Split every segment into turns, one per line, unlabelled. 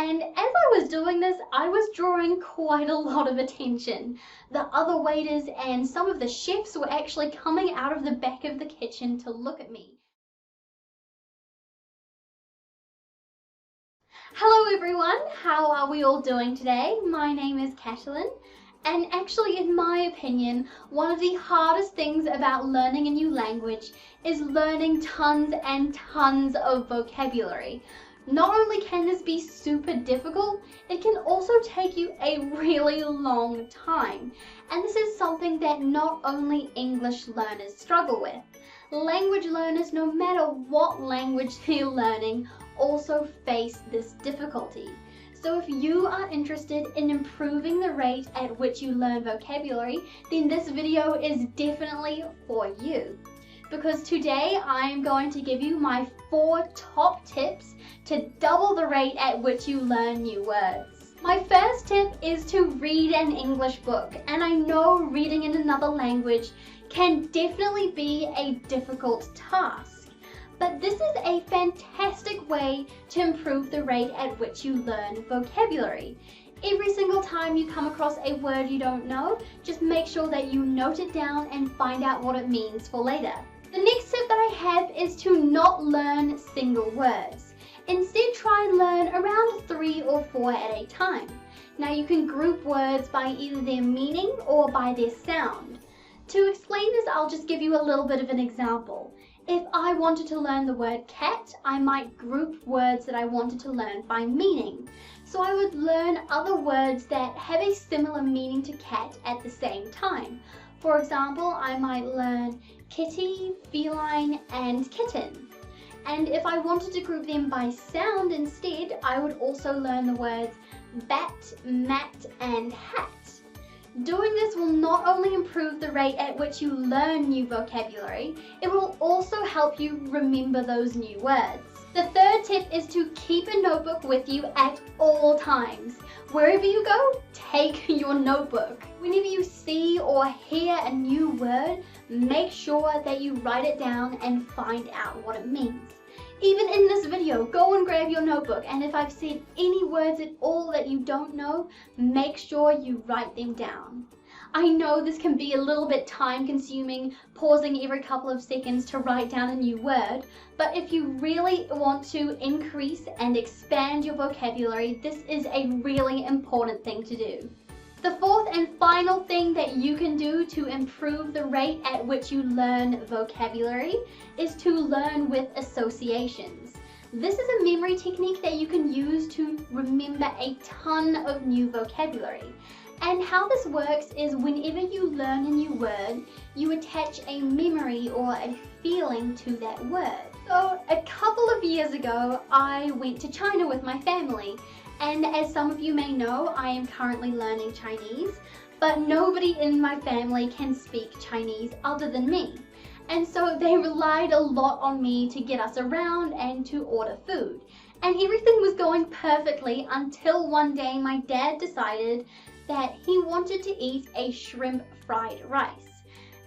And as I was doing this, I was drawing quite a lot of attention. The other waiters and some of the chefs were actually coming out of the back of the kitchen to look at me. Hello everyone, how are we all doing today? My name is Catalin, and actually in my opinion, one of the hardest things about learning a new language is learning tons and tons of vocabulary. Not only can this be super difficult, it can also take you a really long time. And this is something that not only English learners struggle with. Language learners, no matter what language they're learning, also face this difficulty. So if you are interested in improving the rate at which you learn vocabulary, then this video is definitely for you. Because today I am going to give you my 4 top tips to double the rate at which you learn new words. My first tip is to read an English book, and I know reading in another language can definitely be a difficult task. But this is a fantastic way to improve the rate at which you learn vocabulary. Every single time you come across a word you don't know, just make sure that you note it down and find out what it means for later. The next tip that I have is to not learn single words. Instead, try and learn around 3 or 4 at a time. Now you can group words by either their meaning or by their sound. To explain this, I'll just give you a little bit of an example. If I wanted to learn the word cat, I might group words that I wanted to learn by meaning. So I would learn other words that have a similar meaning to cat at the same time. For example, I might learn kitty, feline, and kitten. And if I wanted to group them by sound instead, I would also learn the words bat, mat, and hat. Doing this will not only improve the rate at which you learn new vocabulary, it will also help you remember those new words. The third tip is to keep a notebook with you at all times. Wherever you go, take your notebook. Whenever you see or hear a new word, make sure that you write it down and find out what it means. Even in this video, go and grab your notebook, and if I've said any words at all that you don't know, make sure you write them down. I know this can be a little bit time consuming, pausing every couple of seconds to write down a new word, but if you really want to increase and expand your vocabulary, this is a really important thing to do. The fourth and final thing that you can do to improve the rate at which you learn vocabulary is to learn with associations. This is a memory technique that you can use to remember a ton of new vocabulary. And how this works is whenever you learn a new word, you attach a memory or a feeling to that word. So a couple of years ago, I went to China with my family. And as some of you may know, I am currently learning Chinese, but nobody in my family can speak Chinese other than me. And so they relied a lot on me to get us around and to order food. And everything was going perfectly until one day my dad decided that he wanted to eat a shrimp fried rice.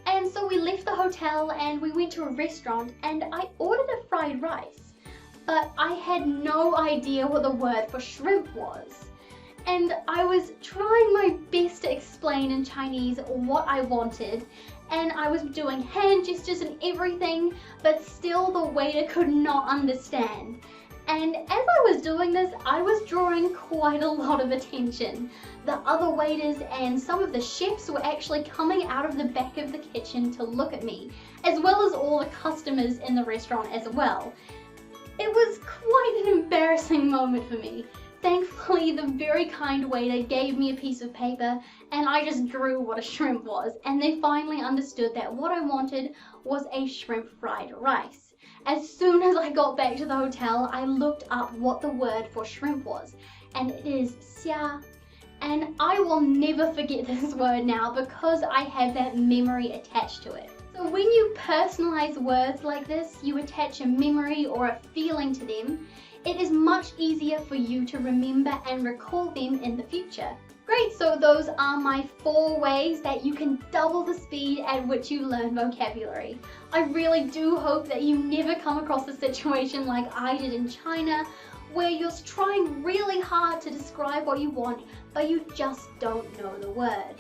And so we left the hotel and we went to a restaurant and I ordered a fried rice. But I had no idea what the word for shrimp was. And I was trying my best to explain in Chinese what I wanted, and I was doing hand gestures and everything, but still the waiter could not understand. And as I was doing this, I was drawing quite a lot of attention. The other waiters and some of the chefs were actually coming out of the back of the kitchen to look at me, as well as all the customers in the restaurant as well. It was quite an embarrassing moment for me. Thankfully, the very kind waiter gave me a piece of paper and I just drew what a shrimp was, and they finally understood that what I wanted was a shrimp fried rice. As soon as I got back to the hotel, I looked up what the word for shrimp was, and it is xia. And I will never forget this word now because I have that memory attached to it. So when you personalize words like this, you attach a memory or a feeling to them, it is much easier for you to remember and recall them in the future. Great, so those are my 4 ways that you can double the speed at which you learn vocabulary. I really do hope that you never come across a situation like I did in China, where you're trying really hard to describe what you want, but you just don't know the word.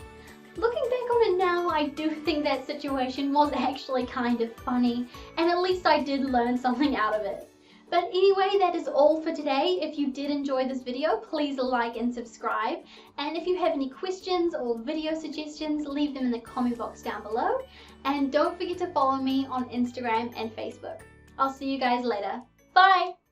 Looking back on it now, I do think that situation was actually kind of funny, and at least I did learn something out of it. But anyway, that is all for today. If you did enjoy this video, please like and subscribe. And if you have any questions or video suggestions, leave them in the comment box down below. And don't forget to follow me on Instagram and Facebook. I'll see you guys later. Bye!